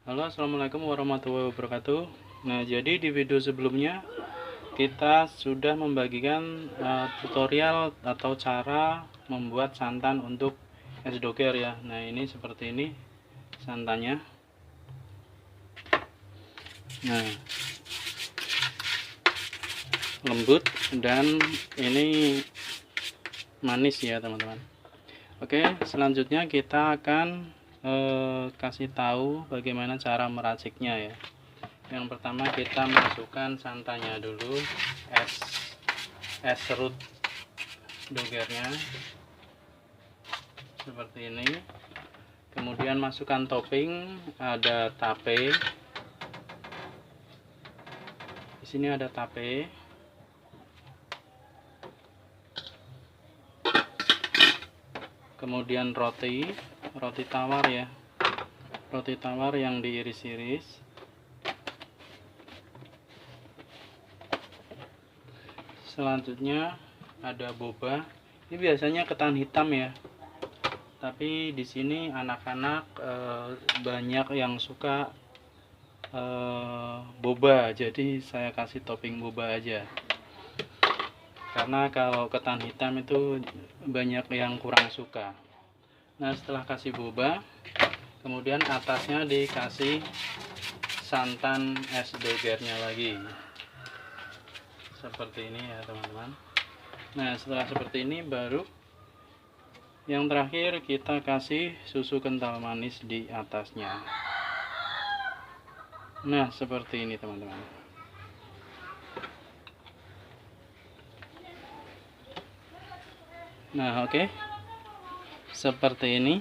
Halo, assalamualaikum warahmatullahi wabarakatuh. Nah, jadi di video sebelumnya kita sudah membagikan tutorial atau cara membuat santan untuk es doger ya. Nah, ini seperti ini santannya. Nah, lembut dan ini manis ya teman-teman. Oke, selanjutnya kita akan kasih tahu bagaimana cara meraciknya ya. Yang pertama kita masukkan santannya dulu, es serut dogernya seperti ini. Kemudian masukkan topping, ada tape. Di sini ada tape. Kemudian roti tawar ya. Roti tawar yang diiris-iris. Selanjutnya ada boba. Ini biasanya ketan hitam ya. Tapi di sini anak-anak banyak yang suka boba, jadi saya kasih topping boba aja. Karena kalau ketan hitam itu banyak yang kurang suka. Nah, setelah kasih boba, kemudian atasnya dikasih santan es dogernya lagi. Seperti ini ya teman-teman. Nah, setelah seperti ini baru yang terakhir kita kasih susu kental manis di atasnya. Nah, seperti ini teman-teman. Nah, oke. Seperti ini.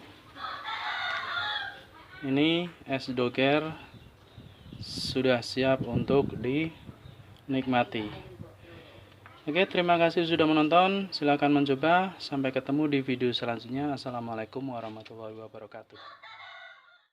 Ini es doger sudah siap untuk dinikmati. Oke, terima kasih sudah menonton. Silahkan mencoba. Sampai ketemu di video selanjutnya. Assalamualaikum warahmatullahi wabarakatuh.